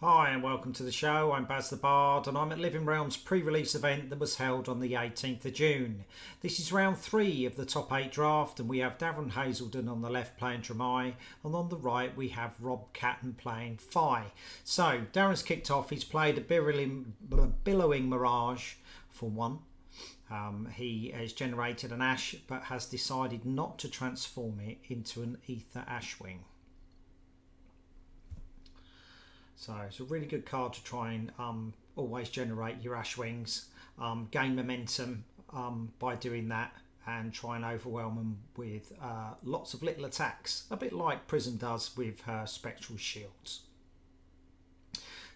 Hi and welcome to the show. I'm Baz the Bard and I'm at Living Realms pre-release event that was held on the 18th of June. This is round 3 of the top 8 draft and we have Darren Hazelden on the left playing Dromai and on the right we have Rob Catton playing Fi. So Darren's kicked off, he's played a Billowing Mirage for 1. He has generated an Ash but has decided not to transform it into an Ether Ashwing. So it's a really good card to try and always generate your Ashwings, gain momentum by doing that and try and overwhelm them with lots of little attacks, a bit like Prism does with her Spectral Shields.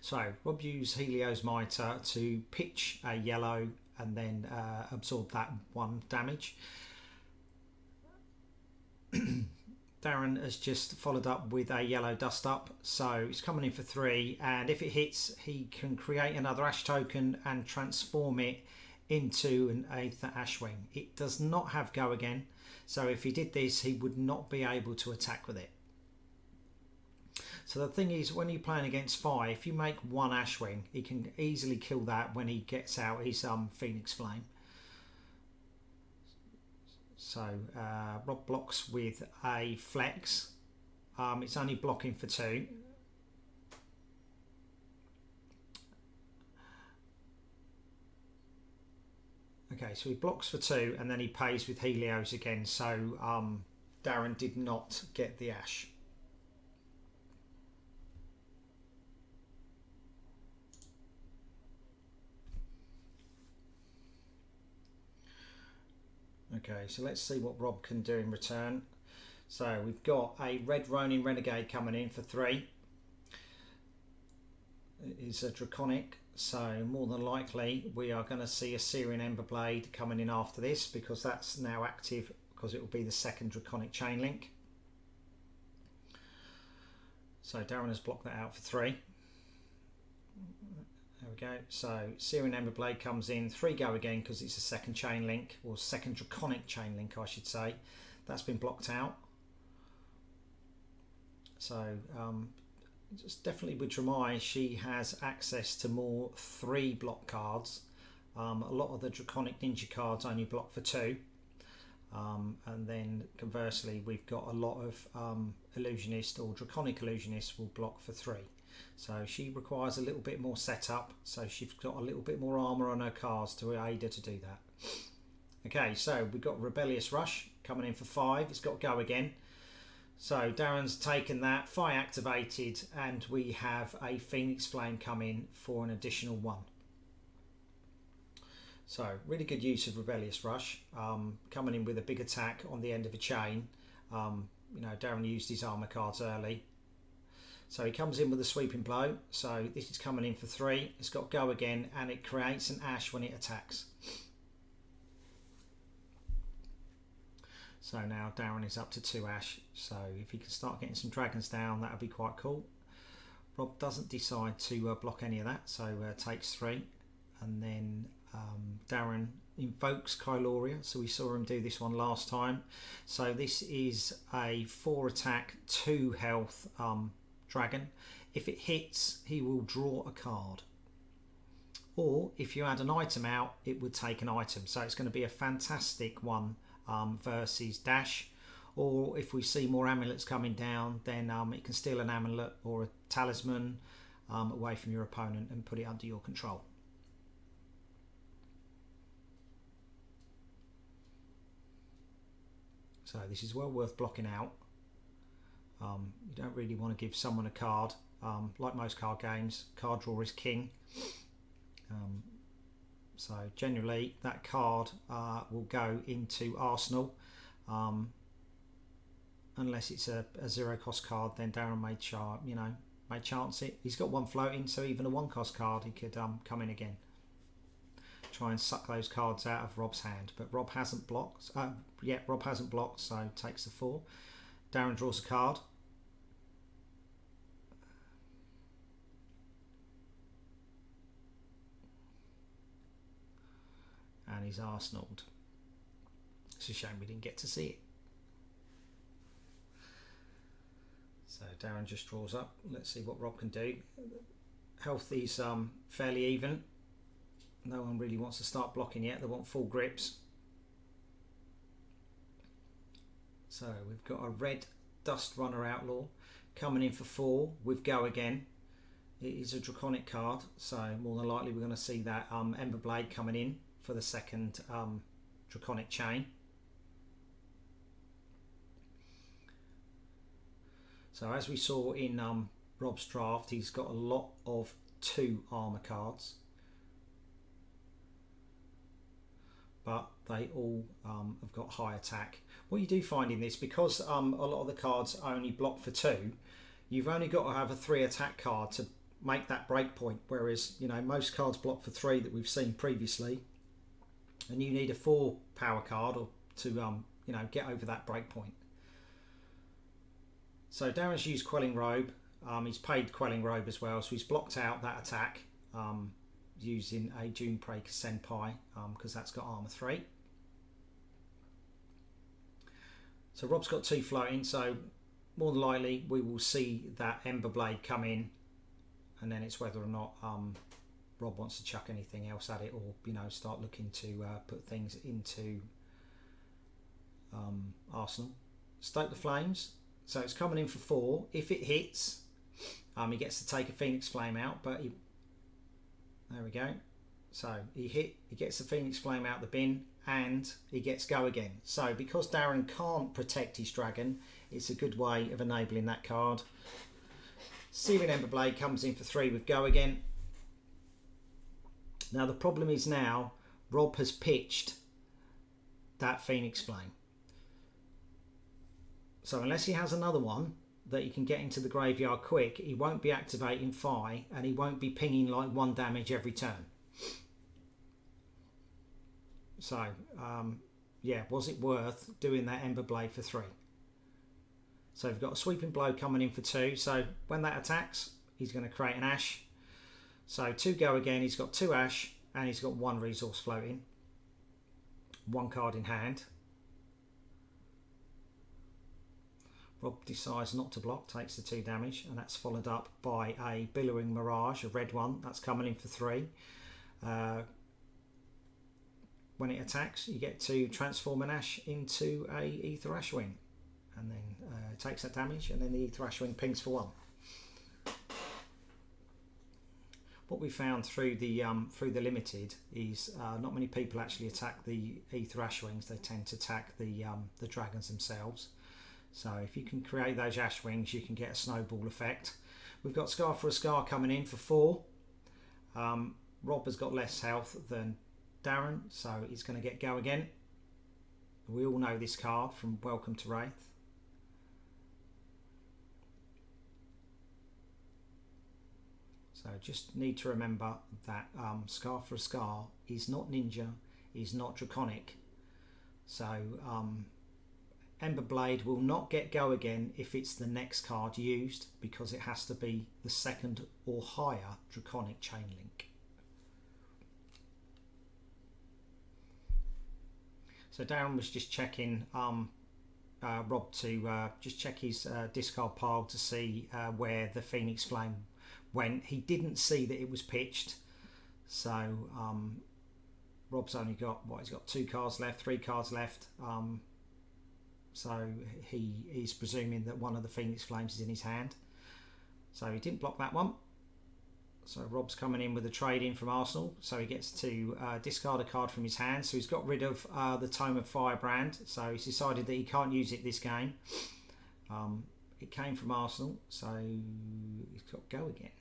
So Rob used Helios Mitre to pitch a yellow and then absorb that 1 damage. Darren has just followed up with a yellow dust up, so he's coming in for 3, and if it hits he can create another Ash token and transform it into an Aether Ashwing. It does not have go again, so if he did this he would not be able to attack with it. So the thing is, when you're playing against Fi, if you make 1 Ashwing he can easily kill that when he gets out his Phoenix Flame. So Rob blocks with a flex. It's only blocking for 2. Okay, so he blocks for 2 and then he pays with Helios again. So Darren did not get the Ash. Okay, so let's see what Rob can do in return. So we've got a red Ronin Renegade coming in for 3. It's a Draconic, so more than likely we are going to see a Syrian Emberblade coming in after this because that's now active because it will be the 2nd Draconic Chain Link. So Darren has blocked that out for 3. There we go. So Syrian Emberblade comes in, 3 go again because it's a 2nd chain link, or 2nd Draconic chain link I should say. That's been blocked out. So just definitely with Dromai she has access to more 3 block cards. A lot of the Draconic Ninja cards only block for 2. And then conversely we've got a lot of Illusionist or Draconic Illusionist will block for 3. So she requires a little bit more setup, so she's got a little bit more armour on her cards to aid her to do that. Okay, so we've got Rebellious Rush coming in for 5, it's got go again. So Darren's taken that, Fi activated, and we have a Phoenix Flame come in for an additional 1. So really good use of Rebellious Rush, coming in with a big attack on the end of a chain. You know, Darren used his armour cards early. So he comes in with a sweeping blow, so this is coming in for 3, it's got go again and it creates an Ash when it attacks. So now Darren is up to 2 Ash, so if he can start getting some dragons down that would be quite cool. Rob doesn't decide to block any of that, so takes 3, and then Darren invokes Kyloria, so we saw him do this one last time. So this is a 4 attack, 2 health dragon. If it hits he will draw a card, or if you add an item out it would take an item, so it's going to be a fantastic one versus Dash, or if we see more amulets coming down then it can steal an amulet or a talisman away from your opponent and put it under your control. So this is well worth blocking out. You don't really want to give someone a card. Like most card games, card draw is king. So generally that card will go into Arsenal. Unless it's a 0 cost card, then Darren may chance it. He's got 1 floating, so even a 1 cost card he could come in again. Try and suck those cards out of Rob's hand, but Rob hasn't blocked. Rob hasn't blocked, so takes the 4. Darren draws a card. And he's Arsenaled. It's a shame we didn't get to see it. So Darren just draws up. Let's see what Rob can do. Health is fairly even. No one really wants to start blocking yet. They want full grips. So we've got a red Dust Runner Outlaw coming in for 4 with Go Again. It is a Draconic card, so more than likely we're going to see that Ember Blade coming in for the second Draconic chain. So as we saw in Rob's draft, he's got a lot of 2 armour cards, but they all have got high attack. What you do find in this, because a lot of the cards only block for 2, you've only got to have a 3 attack card to make that break point, whereas most cards block for 3 that we've seen previously, and you need a 4 power card or to get over that break point. So Darren's used Quelling Robe. He's paid Quelling Robe as well, so he's blocked out that attack using a Junebreaker Senpai because that's got armor 3. So Rob's got 2 floating, so more than likely we will see that Ember Blade come in, and then it's whether or not Rob wants to chuck anything else at it, or start looking to put things into Arsenal. Stoke the Flames. So it's coming in for 4. If it hits, he gets to take a Phoenix Flame out, but there we go. So he gets the Phoenix Flame out the bin, and he gets Go Again. So because Darren can't protect his dragon, it's a good way of enabling that card. Searing Ember Blade comes in for 3 with Go Again. Now the problem is now Rob has pitched that Phoenix Flame. So unless he has another one that he can get into the graveyard quick, he won't be activating Phi, and he won't be pinging like 1 damage every turn. So yeah, was it worth doing that Ember Blade for 3? So we've got a Sweeping Blow coming in for 2. So when that attacks, he's going to create an Ash. So 2 Go Again, he's got 2 Ash, and he's got 1 resource floating. 1 card in hand. Rob decides not to block, takes the 2 damage, and that's followed up by a Billowing Mirage, a red one. That's coming in for 3. When it attacks, you get to transform an Ash into a Aether Ashwing, and then it takes that damage, and then the Aether Ashwing pings for 1. What we found through the limited is not many people actually attack the Aether Ashwings. They tend to attack the dragons themselves. So if you can create those Ashwings, you can get a snowball effect. We've got Scar for a Scar coming in for 4. Rob has got less health than Darren, so he's going to get Go Again. We all know this card from Welcome to Wraith. So just need to remember that Scar for a Scar is not Ninja, is not Draconic. So Ember Blade will not get Go Again if it's the next card used, because it has to be the 2nd or higher Draconic chain link. So Darren was just checking Rob to just check his discard pile to see where the Phoenix Flame went. He didn't see that it was pitched, so Rob's only got he's got 2 cards left, 3 cards left. So he's presuming that one of the Phoenix Flames is in his hand. So he didn't block that one. So Rob's coming in with a trade in from Arsenal. So he gets to discard a card from his hand. So he's got rid of the Tome of Firebrand. So he's decided that he can't use it this game. It came from Arsenal. So he's got Go Again.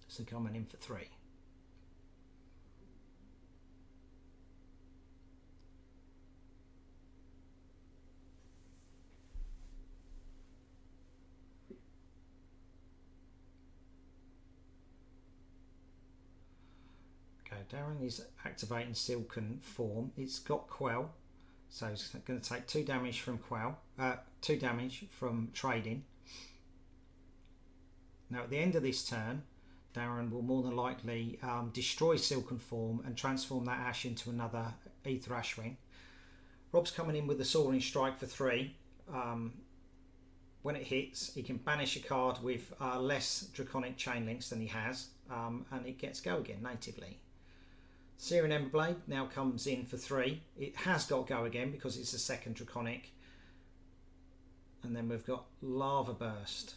So coming in for 3. Darren is activating Silken Form. It's got Quell, so it's going to take 2 damage from Quell, 2 damage from trading. Now at the end of this turn, Darren will more than likely destroy Silken Form and transform that Ash into another Aether Ashwing. Rob's coming in with a Soaring Strike for 3. when it hits, he can banish a card with less draconic chain links than he has, and it gets go again natively. Searing Emberblade now comes in for 3. It has got go again because it's a second draconic. And then we've got Lava Burst.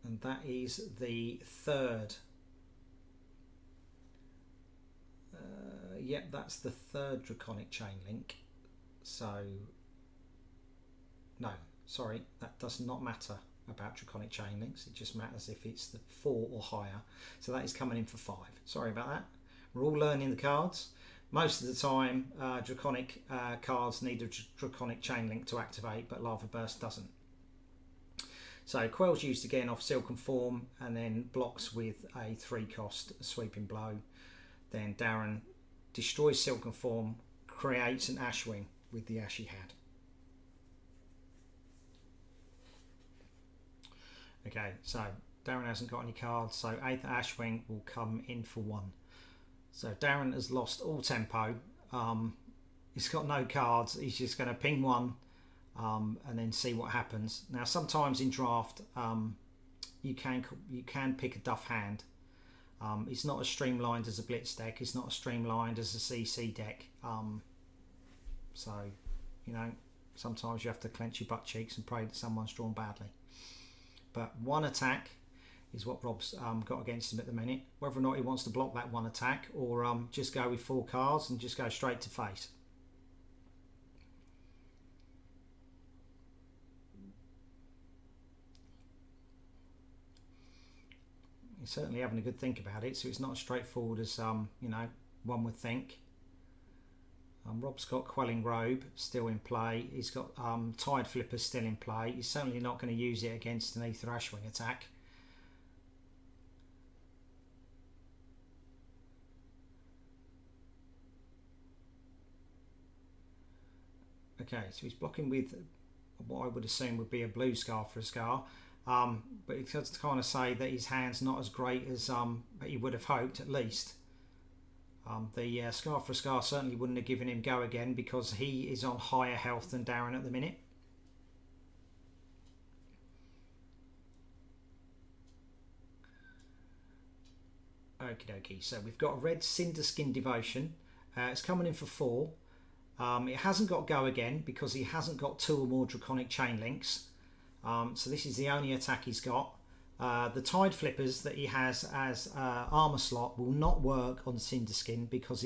And that is the 3rd. Yep, that's the 3rd draconic chain link. So, no, sorry, that does not matter about draconic chain links. It just matters if it's the 4 or higher. So that is coming in for 5. Sorry about that. We're all learning the cards. Most of the time, draconic cards need a draconic chain link to activate, but Lava Burst doesn't. So Quell's used again off Silken Form, and then blocks with a 3-cost Sweeping Blow. Then Darren destroys Silken Form, creates an Ashwing with the ash he had. Okay, so Darren hasn't got any cards, so 8th Ashwing will come in for 1. So Darren has lost all tempo. He's got no cards. He's just going to ping 1 and then see what happens. Now, sometimes in draft, you can pick a duff hand. It's not as streamlined as a Blitz deck. It's not as streamlined as a CC deck. So, you know, sometimes you have to clench your butt cheeks and pray that someone's drawn badly. But 1 attack is what Rob's got against him at the minute. Whether or not he wants to block that 1 attack or just go with 4 cards and just go straight to face. He's certainly having a good think about it, so it's not as straightforward as you know, one would think. Rob's got Quelling Robe still in play. He's got Tide Flippers still in play. He's certainly not going to use it against an Aether Ashwing attack. Okay, so he's blocking with what I would assume would be a blue Scar for a Scar. But he does kind of say that his hand's not as great as he would have hoped, at least. The Scar for a Scar certainly wouldn't have given him go again because he is on higher health than Darren at the minute. Okie dokie, so we've got a red Cinderskin Devotion. It's coming in for 4. It hasn't got go again because he hasn't got 2 or more draconic chain links. So this is the only attack he's got. The Tide Flippers that he has as armor slot will not work on Cinderskin because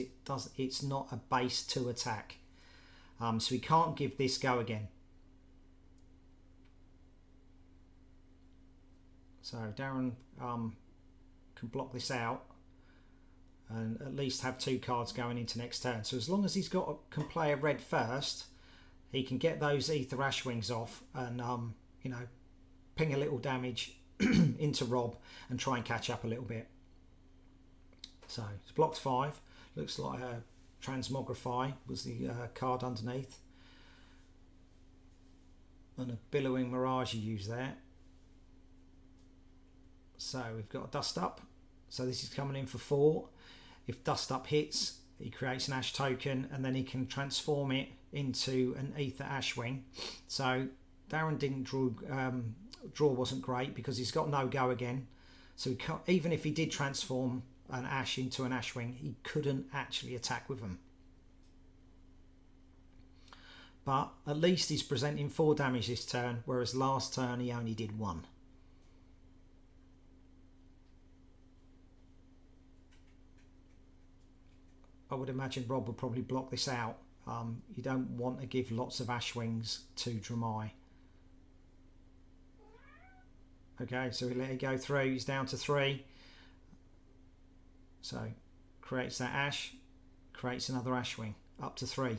it's not a base 2 attack. So he can't give this go again. So Darren can block this out and at least have 2 cards going into next turn. So as long as can play a red first, he can get those Aether Ashwings off and you know, ping a little damage into Rob and try and catch up a little bit. So it's blocked 5. Looks like a Transmogrify was the card underneath, and a Billowing Mirage you use there. So we've got a Dust Up. So this is coming in for 4. If Dust Up hits, he creates an Ash token and then he can transform it into an Aether Ashwing. So Darren didn't draw wasn't great because he's got no go again. So he can't, even if he did transform an Ash into an Ashwing, he couldn't actually attack with them. But at least he's presenting 4 damage this turn, whereas last turn he only did 1. I would imagine Rob will probably block this out. You don't want to give lots of Ashwings to Dromai. Okay, so we let it go through. He's down to 3. So creates that Ash, creates another Ashwing, up to 3.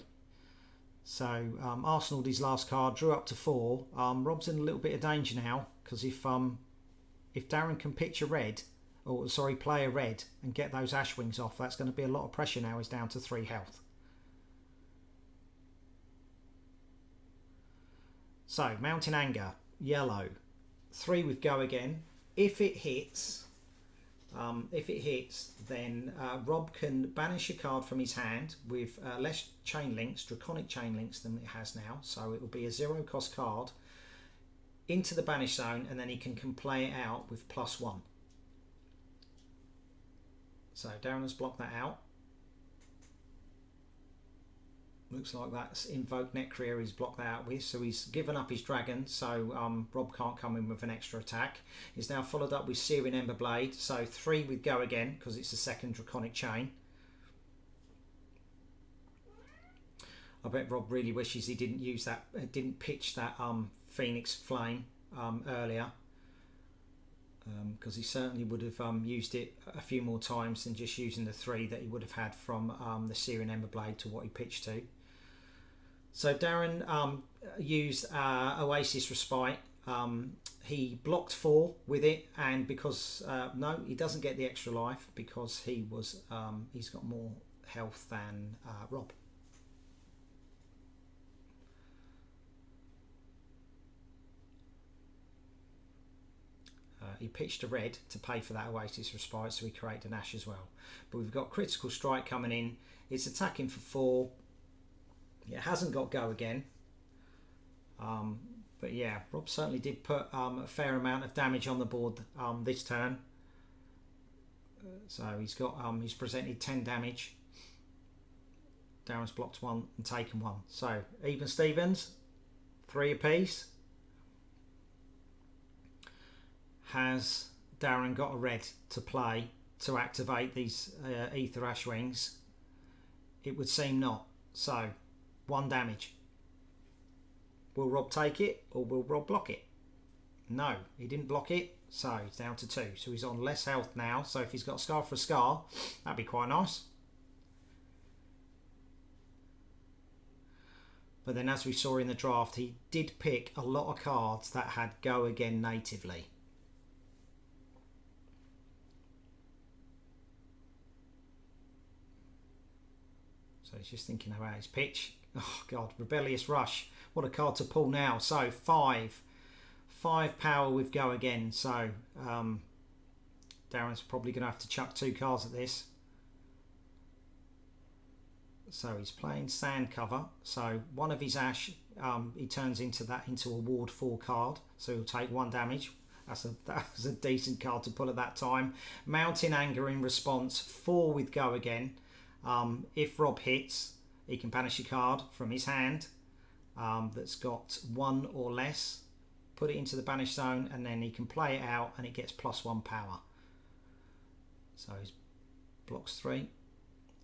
So arsenaled his last card, drew up to 4. Rob's in a little bit of danger now because if Darren can pitch a red, or sorry, play a red and get those Ashwings off, that's going to be a lot of pressure now. He's down to 3 health. So Mountain Anger, yellow, 3 with go again. If it hits, then Rob can banish a card from his hand with less chain links, draconic chain links than it has now. So it will be a 0 cost card. into the banish zone, and then he can play it out with +1. So Darren has blocked that out. Looks like that's invoked Necria he's blocked that out with, so he's given up his dragon, so Rob can't come in with an extra attack. He's now followed up with Searing Emberblade, so 3 with Go Again, because it's the second Draconic Chain. I bet Rob really wishes he didn't use that, didn't pitch that Phoenix Flame earlier, because he certainly would have used it a few more times than just using the 3 that he would have had from the Searing Emberblade to what he pitched to. So Darren used Oasis Respite. He blocked 4 with it, and because no, he doesn't get the extra life because he's got more health than Rob. He pitched a red to pay for that Oasis Respite, so he created an Ash as well. But we've got Critical Strike coming in. It's attacking for 4. It hasn't got Go Again. But yeah, Rob certainly did put a fair amount of damage on the board this turn. So he's presented 10 damage. Darren's blocked 1 and taken 1. So even Stevens, 3 apiece. Has Darren got a red to play to activate these Ether Ashwings? It would seem not. So 1 damage. Will Rob take it or will Rob block it? No, he didn't block it, so he's down to 2. So he's on less health now. So if he's got a Scar for a Scar, that'd be quite nice. But then, as we saw in the draft, he did pick a lot of cards that had Go Again natively. So he's just thinking about his pitch. Oh God, Rebellious Rush. What a card to pull now. So 5 power with Go Again. So Darren's probably going to have to chuck 2 cards at this. So he's playing Sand Cover. So one of his Ash, he turns into a Ward 4 card. So he'll take 1 damage. That's a decent card to pull at that time. Mountain Anger in response. 4 with Go Again. If Rob hits, he can banish a card from his hand that's got 1 or less, put it into the banish zone, and then he can play it out and it gets +1 power. So he blocks 3,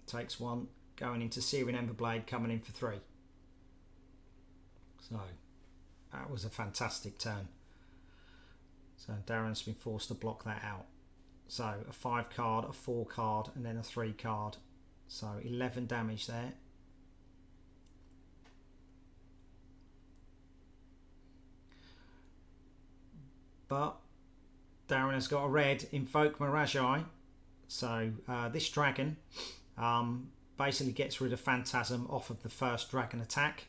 takes 1, going into Searing Emberblade, coming in for 3. So that was a fantastic turn. So Darren's been forced to block that out. So a 5 card, a 4 card, and then a 3 card. So 11 damage there. But Darren has got a red, Invoke Mirage-Eye. So this dragon basically gets rid of Phantasm off of the first dragon attack.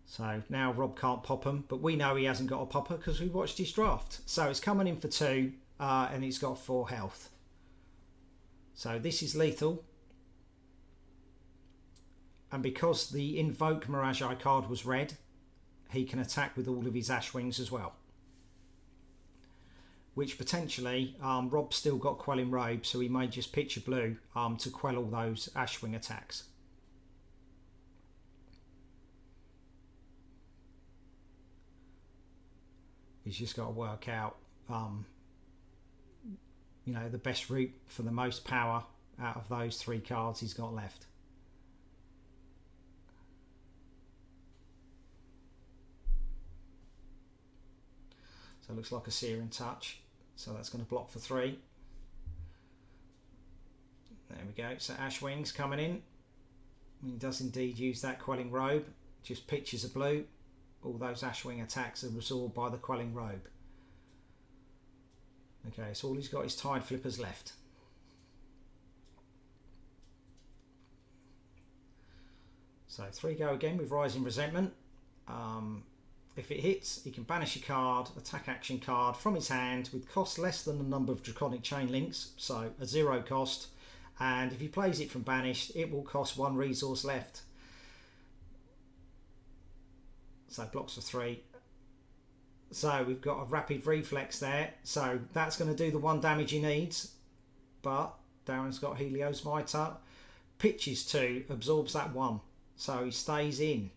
So now Rob can't pop him, but we know he hasn't got a popper because we watched his draft. So it's coming in for 2 and he's got 4 health. So this is lethal. And because the Invoke Mirage-Eye card was red, he can attack with all of his Ashwings as well. Which potentially, Rob's still got Quelling Robe, so he may just pitch a blue to quell all those Ashwing attacks. He's just got to work out, the best route for the most power out of those 3 cards he's got left. So it looks like a Searing Touch. So that's going to block for 3. There we go. So Ashwings coming in. He does indeed use that Quelling Robe. Just pitches a blue. All those Ashwing attacks are absorbed by the Quelling Robe. Okay, so all he's got is Tide Flippers left. So 3 Go Again with Rising Resentment. If it hits, he can banish a card, attack action card from his hand with cost less than the number of Draconic Chain Links, so a 0 cost. And if he plays it from banished, it will cost 1 resource left. So blocks for 3. So we've got a rapid reflex there. So that's going to do the 1 damage he needs. But Darren's got Helios Mitre. Pitches 2, absorbs that 1. So he stays in.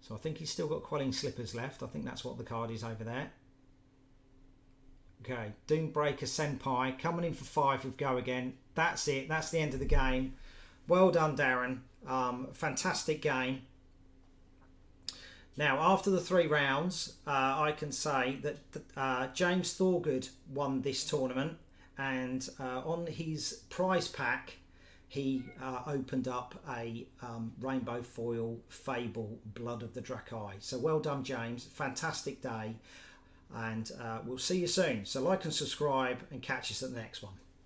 So I think he's still got Quelling Slippers left. I think that's what the card is over there. Okay, Doombreaker Senpai coming in for 5 with Go Again. That's it. That's the end of the game. Well done, Darren. Fantastic game. Now, after the 3 rounds, I can say that James Thorgood won this tournament, and on his prize pack, he opened up a rainbow foil Fable Blood of the Drakai. So well done, James. Fantastic day, and we'll see you soon. So like and subscribe, and catch us at the next one.